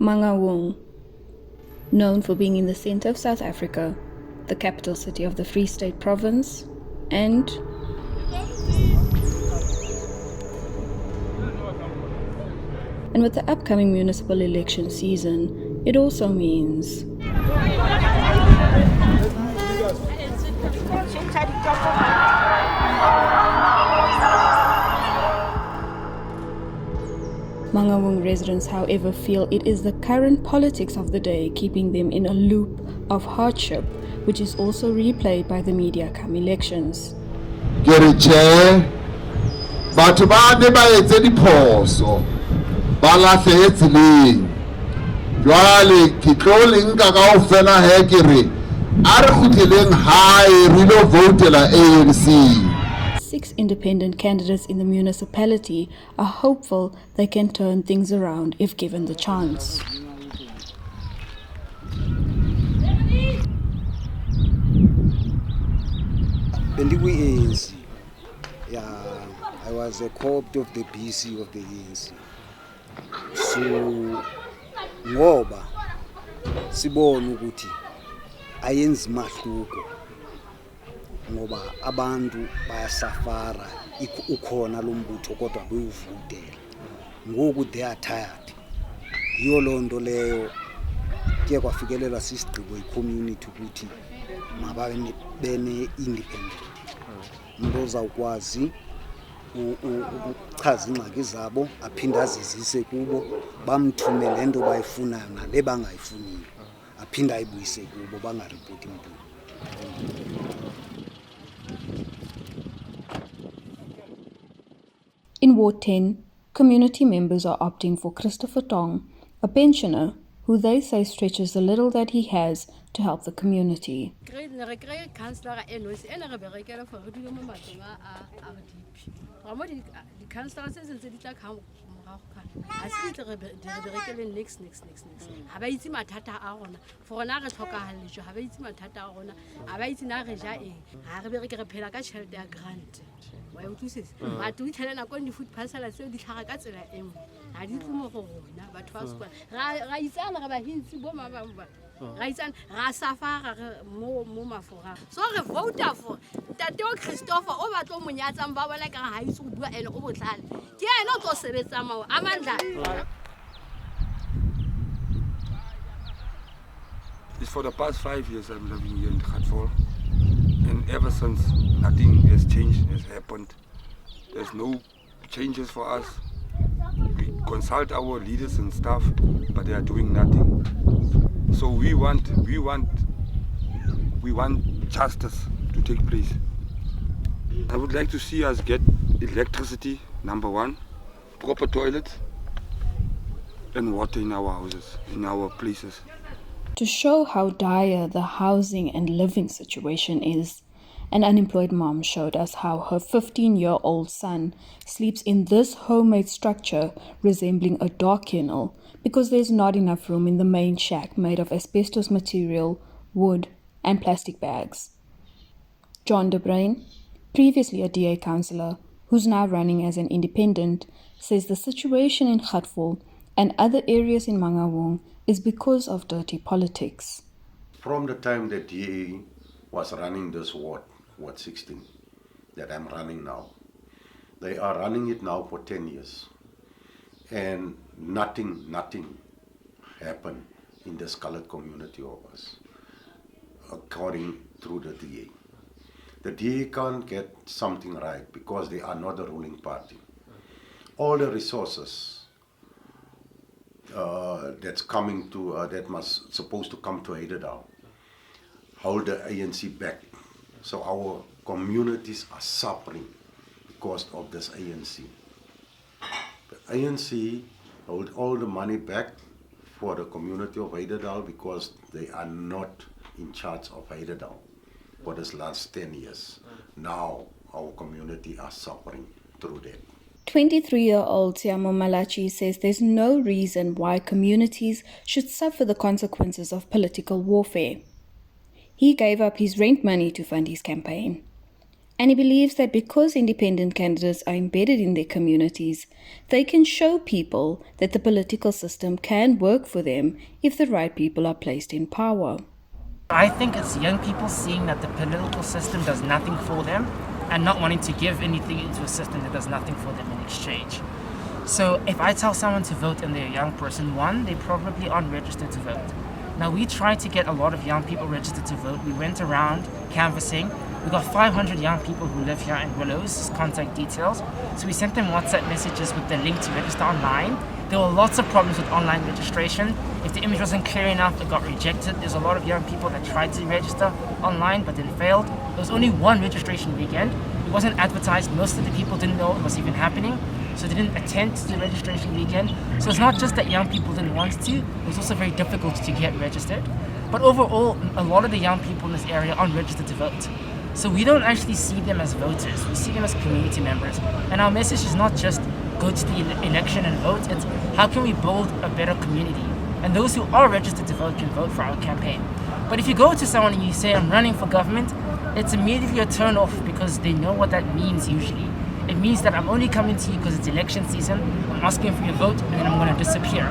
Mangaung, known for being in the center of South Africa, the capital city of the Free State Province, and with the upcoming municipal election season, it also means Mangaung residents, however, feel it is the current politics of the day keeping them in a loop of hardship, which is also replayed by the media come elections. Batho ba ne ba etse diphoso ba lahle tseleng jwale ke tlo lenka kaofela he ke re a re khutleleng hae re lo votela ANC. 6 independent candidates in the municipality are hopeful they can turn things around if given the chance. ANC. Yeah, I was a co-op of the BC of the ANC. So, ngoba sibona ukuthi ayenzi mahluko ngoba abantu bayasafara ukhona lo mbutho kodwa bewuvutela ngoku they are tired. Yiyo loo nto leyo ke kwafikelelwa sisigqibo i-community ukuthi mababe bene-independent umuntu ozawukwazi ukuchaza ingxaki zabo aphinde azizise kubo bamthumele into bayifunayo nale bangayifuniyo aphinde ayibuyise kubo bangaripoti mntu. In Ward 10, community members are opting for Christopher Tong, a pensioner who they say stretches the little that he has to help the community. So re vote for Tateo Christopher o ba tlo monyatsang ba bona ka ha itse go bua ene o botlhale ke ene o tlo sebetsa mao amandla. It's for the past 5 years I'm living here in Khatfol, and ever since nothing has changed, has happened. There's no changes for us. We consult our leaders and stuff, but they are doing nothing. So we want justice to take place. I would like to see us get electricity, number one, proper toilets, and water in our houses, in our places. To show how dire the housing and living situation is, an unemployed mom showed us how her 15-year-old son sleeps in this homemade structure resembling a dog kennel because there's not enough room in the main shack made of asbestos material, wood, and plastic bags. John De Bruyn, previously a DA councillor, who's now running as an independent, says the situation in Khatfol and other areas in Mangaung is because of dirty politics. From the time the DA was running this ward 16, that I'm running now, they are running it now for 10 years. And nothing happened in this colored community of us, according through the DA. The DA can't get something right because they are not the ruling party. All the resources that's coming to, supposed to come to Heidelberg, hold the ANC back. So our communities are suffering because of this ANC. The ANC hold all the money back for the community of Heidelberg because they are not in charge of Heidelberg for this last 10 years. Now our community are suffering through that. 23-year-old Tiamo Malachi says there's no reason why communities should suffer the consequences of political warfare. He gave up his rent money to fund his campaign. And he believes that because independent candidates are embedded in their communities, they can show people that the political system can work for them if the right people are placed in power. I think it's young people seeing that the political system does nothing for them and not wanting to give anything into a system that does nothing for them in exchange. So if I tell someone to vote and they're a young person, one, they probably aren't registered to vote. Now we tried to get a lot of young people registered to vote. We went around canvassing. We got 500 young people who live here in Willows, contact details. So we sent them WhatsApp messages with the link to register online. There were lots of problems with online registration. If the image wasn't clear enough, it got rejected. There's a lot of young people that tried to register online but then failed. There was only one registration weekend. It wasn't advertised. Most of the people didn't know it was even happening, so they didn't attend to the registration weekend. So it's not just that young people didn't want to, it was also very difficult to get registered. But overall, a lot of the young people in this area aren't registered to vote. So we don't actually see them as voters, we see them as community members. And our message is not just go to the election and vote, it's how can we build a better community? And those who are registered to vote can vote for our campaign. But if you go to someone and you say, I'm running for government, it's immediately a turn off because they know what that means usually. It means that I'm only coming to you because it's election season, I'm asking for your vote, and then I'm going to disappear.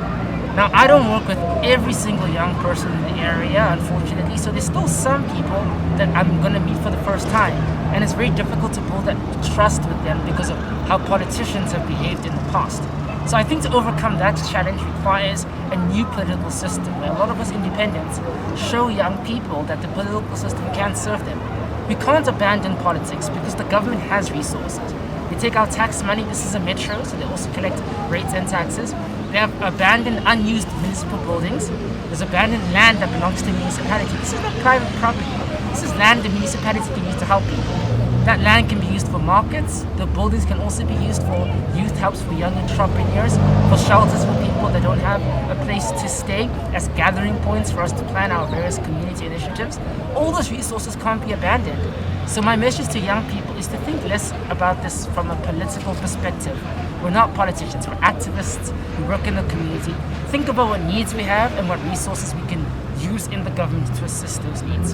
Now, I don't work with every single young person in the area, unfortunately, so there's still some people that I'm going to meet for the first time. And it's very difficult to build that trust with them because of how politicians have behaved in the past. So I think to overcome that challenge requires a new political system where a lot of us independents show young people that the political system can serve them. We can't abandon politics because the government has resources. They take our tax money. This is a metro, so they also collect rates and taxes. They have abandoned, unused municipal buildings. There's abandoned land that belongs to the municipality. This is not private property. This is land the municipality can use to help people. That land can be used for markets. The buildings can also be used for youth helps for young entrepreneurs, for shelters for people that don't have a place to stay, as gathering points for us to plan our various community initiatives. All those resources can't be abandoned. So my message to young people is to think less about this from a political perspective. We're not politicians, we're activists, we work in the community. Think about what needs we have and what resources we can use in the government to assist those needs.